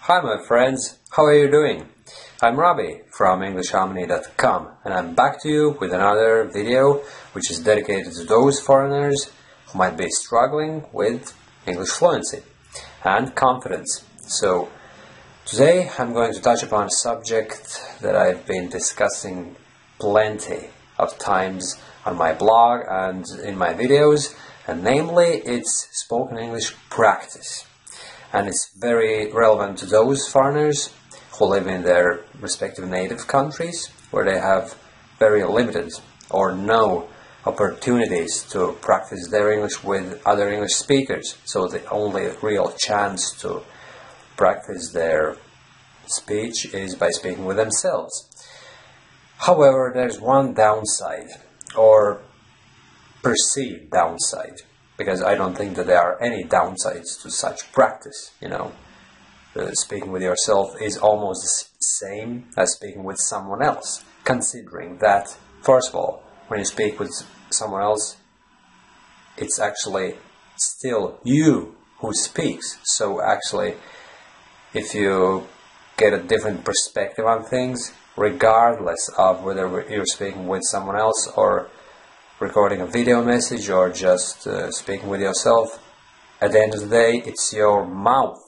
Hi my friends, how are you doing? I'm Robbie from EnglishHarmony.com and I'm back to you with another video which is dedicated to those foreigners who might be struggling with English fluency and confidence. So today I'm going to touch upon a subject that I've been discussing plenty of times on my blog and in my videos, and namely it's spoken English practice. And it's very relevant to those foreigners who live in their respective native countries, where they have very limited or no opportunities to practice their English with other English speakers. So the only real chance to practice their speech is by speaking with themselves. However, there's one downside, or perceived downside, because I don't think that there are any downsides to such practice. Speaking with yourself is almost the same as speaking with someone else, considering that, first of all, when you speak with someone else, it's actually still you who speaks. So actually, if you get a different perspective on things, regardless of whether you're speaking with someone else or recording a video message or just speaking with yourself, at the end of the day it's your mouth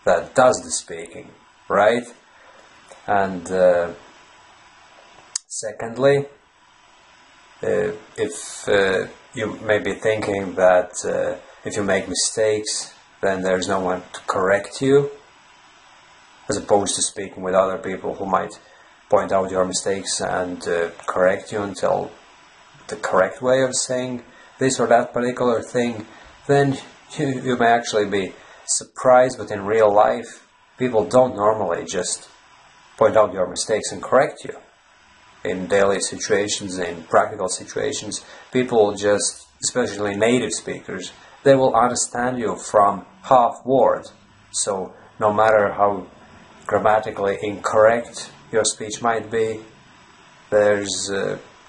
that does the speaking, right? And secondly, if you may be thinking that if you make mistakes then there's no one to correct you, as opposed to speaking with other people who might point out your mistakes and correct you and tell the correct way of saying this or that particular thing, then you may actually be surprised, but in real life people don't normally just point out your mistakes and correct you. In daily situations, in practical situations, people just, especially native speakers, they will understand you from half word. So no matter how grammatically incorrect your speech might be, there's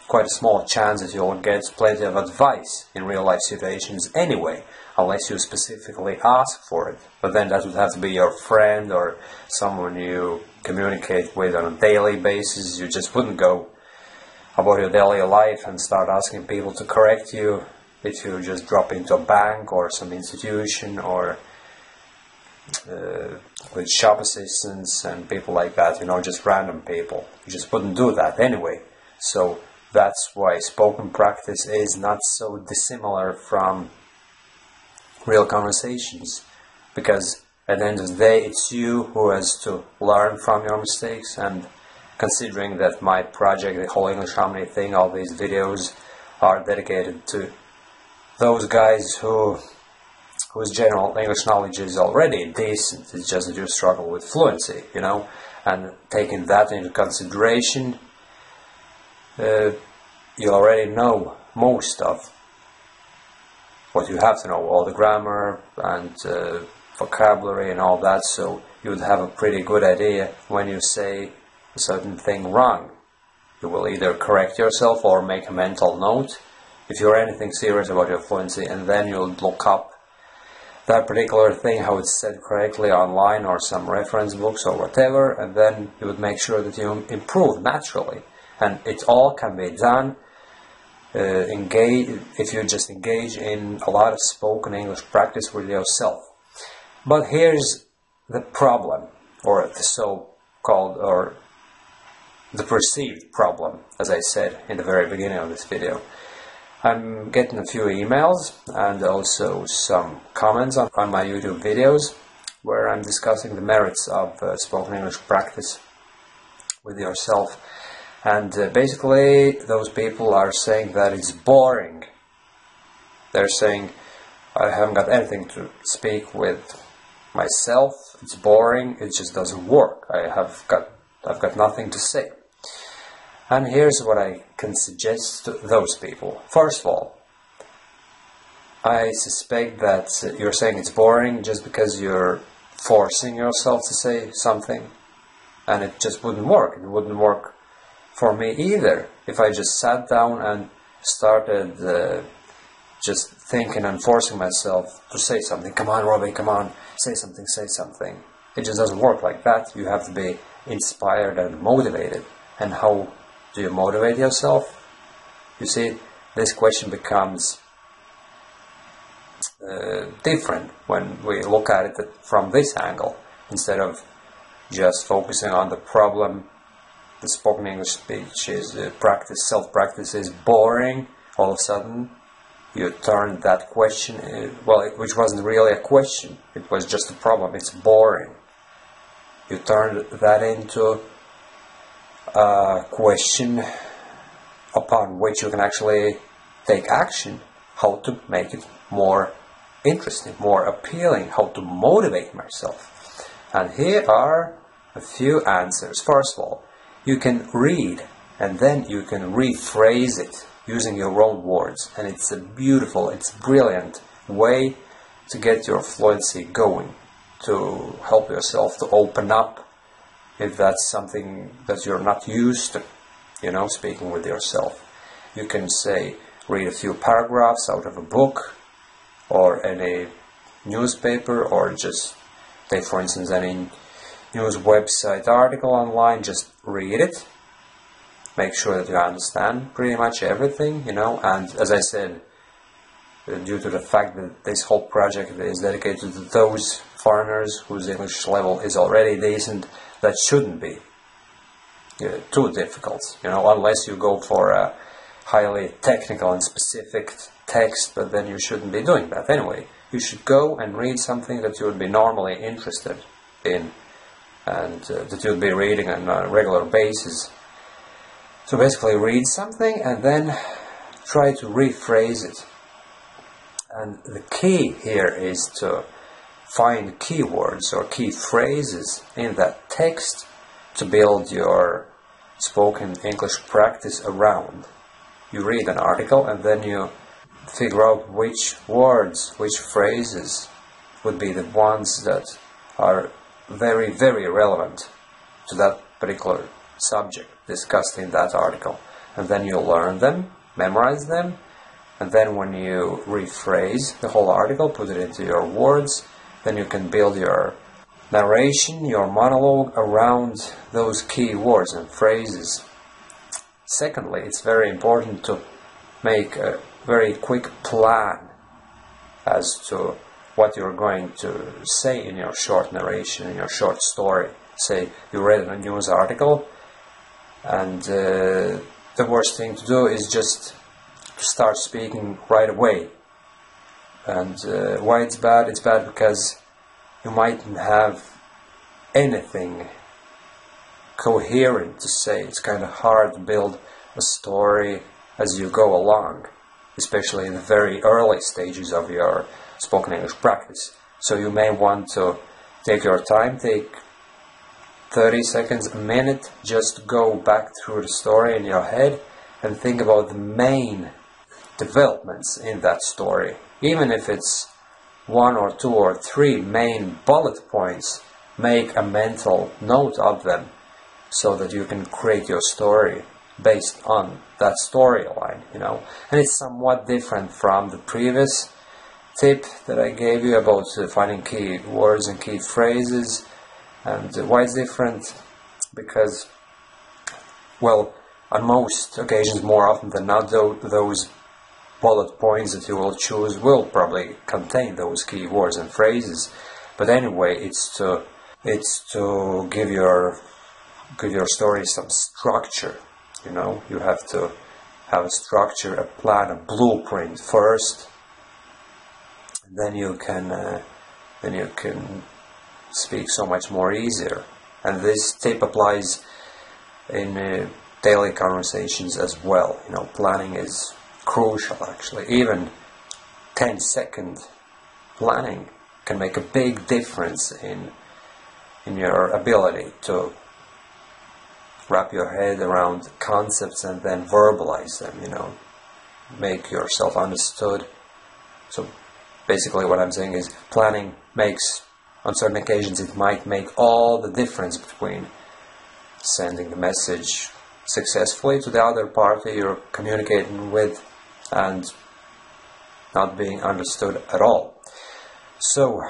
quite a small chance that you'll get plenty of advice in real life situations anyway, unless you specifically ask for it. But then that would have to be your friend or someone you communicate with on a daily basis. You just wouldn't go about your daily life and start asking people to correct you if you just drop into a bank or some institution or with shop assistants and people like that, just random people. You just wouldn't do that anyway. So that's why spoken practice is not so dissimilar from real conversations, because at the end of the day it's you who has to learn from your mistakes. And considering that my project, the whole English Harmony thing, all these videos are dedicated to those guys whose general English knowledge is already decent, it's just that you struggle with fluency, and taking that into consideration, you already know most of what you have to know, all the grammar and vocabulary and all that, so you would have a pretty good idea when you say a certain thing wrong. You will either correct yourself or make a mental note if you're anything serious about your fluency, and then you'll look up that particular thing, how it's said correctly online or some reference books or whatever, and then you would make sure that you improve naturally. And it all can be done if you just engage in a lot of spoken English practice with yourself. But here's the problem, or the so-called, or the perceived problem, as I said in the very beginning of this video. I'm getting a few emails and also some comments on my YouTube videos where I'm discussing the merits of spoken English practice with yourself. And basically those people are saying that it's boring. They're saying, I haven't got anything to speak with myself, it's boring, it just doesn't work, I've got nothing to say. And here's what I can suggest to those people. First of all, I suspect that you're saying it's boring just because you're forcing yourself to say something, and it just wouldn't work. It wouldn't work for me either if I just sat down and started just thinking and forcing myself to say something. Come on, Robbie, come on, say something, say something. It just doesn't work like that. You have to be inspired and motivated. And how do you motivate yourself? You see, this question becomes different when we look at it from this angle. Instead of just focusing on the problem, the spoken English speech is self-practice is boring. All of a sudden, you turn that question, which wasn't really a question, it was just a problem, it's boring. You turn that into a question upon which you can actually take action, how to make it more interesting, more appealing, how to motivate myself. And here are a few answers. First of all, you can read and then you can rephrase it using your own words, and it's a beautiful, it's a brilliant way to get your fluency going, to help yourself to open up if that's something that you're not used to, speaking with yourself. You can say, read a few paragraphs out of a book or any newspaper, or just take, for instance, any news website article online, just read it. Make sure that you understand pretty much everything, and as I said, due to the fact that this whole project is dedicated to those foreigners whose English level is already decent, that shouldn't be too difficult, unless you go for a highly technical and specific text, but then you shouldn't be doing that anyway. You should go and read something that you would be normally interested in, and that you'll be reading on a regular basis. So basically read something and then try to rephrase it. And the key here is to find keywords or key phrases in that text to build your spoken English practice around. You read an article and then you figure out which words, which phrases would be the ones that are very, very relevant to that particular subject discussed in that article. And then you learn them, memorize them, and then when you rephrase the whole article, put it into your words, then you can build your narration, your monologue around those key words and phrases. Secondly, it's very important to make a very quick plan as to what you're going to say in your short narration, in your short story. Say you read a news article, and the worst thing to do is just start speaking right away. And why it's bad? It's bad because you mightn't have anything coherent to say. It's kind of hard to build a story as you go along, especially in the very early stages of your spoken English practice. So you may want to take your time, take 30 seconds, a minute, just go back through the story in your head and think about the main developments in that story. Even if it's 1 or 2 or 3 main bullet points, make a mental note of them so that you can create your story based on that storyline, And it's somewhat different from the previous tip that I gave you about finding key words and key phrases. And why it's different? Because, well, on most occasions, more often than not, those bullet points that you will choose will probably contain those key words and phrases. But anyway, it's to give your story some structure. You have to have a structure, a plan, a blueprint first. Then you can speak so much more easier. And this tip applies in daily conversations as well. Planning is crucial, actually. Even 10-second planning can make a big difference in your ability to wrap your head around concepts and then verbalize them, make yourself understood. So basically what I'm saying is planning makes, on certain occasions, it might make all the difference between sending the message successfully to the other party you're communicating with and not being understood at all. So,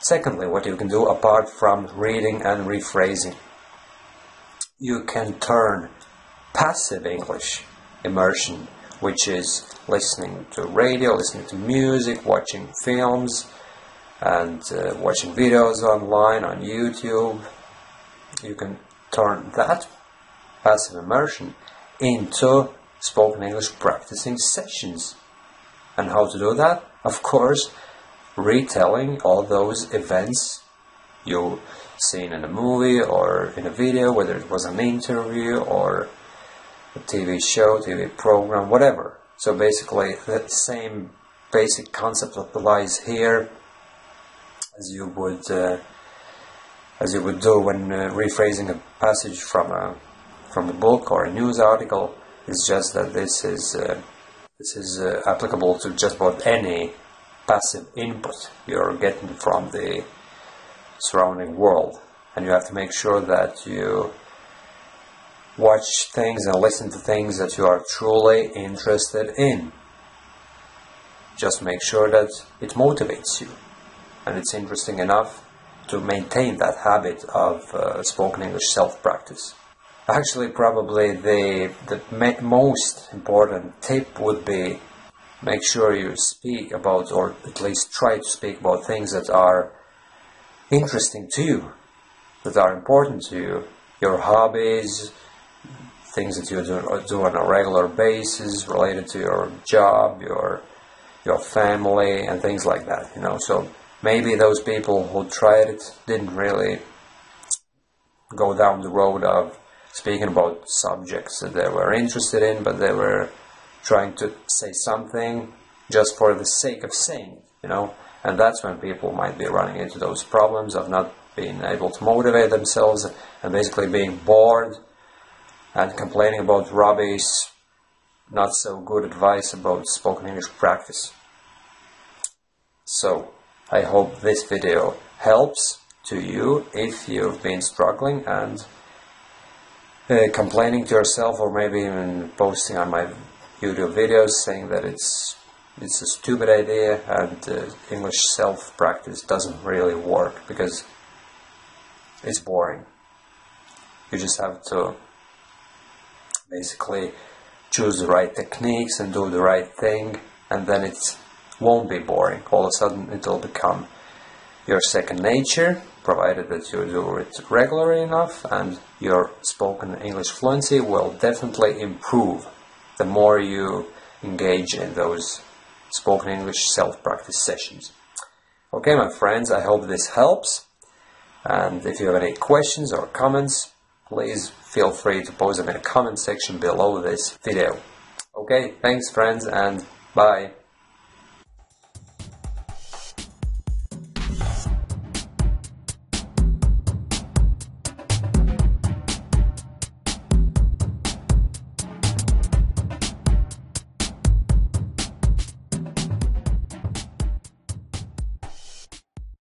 Secondly, what you can do apart from reading and rephrasing, you can turn passive English immersion, which is listening to radio, listening to music, watching films, and watching videos online on YouTube. You can turn that passive immersion into spoken English practicing sessions. And how to do that? Of course, retelling all those events you've seen in a movie or in a video, whether it was an interview or a TV show, TV program, whatever. So basically the same basic concept applies here as you would do when rephrasing a passage from a book or a news article. It's just that this is applicable to just about any passive input you're getting from the surrounding world, and you have to make sure that you watch things and listen to things that you are truly interested in. Just make sure that it motivates you and it's interesting enough to maintain that habit of spoken English self-practice. Actually, probably the most important tip would be make sure you speak about, or at least try to speak about, things that are interesting to you, that are important to you, your hobbies, things that you do on a regular basis related to your job, your family, and things like that, you know. So maybe those people who tried it didn't really go down the road of speaking about subjects that they were interested in, but they were trying to say something just for the sake of saying, you know. And that's when people might be running into those problems of not being able to motivate themselves and basically being bored and complaining about rubbish, not so good advice about spoken English practice. So I hope this video helps to you if you've been struggling and complaining to yourself, or maybe even posting on my YouTube videos saying that it's a stupid idea and English self-practice doesn't really work because it's boring. You just have to basically choose the right techniques and do the right thing, and then it won't be boring. All of a sudden it'll become your second nature, provided that you do it regularly enough, and your spoken English fluency will definitely improve the more you engage in those spoken English self-practice sessions. Okay, my friends, I hope this helps, and if you have any questions or comments, please feel free to post them in the comment section below this video. Okay, thanks friends, and bye.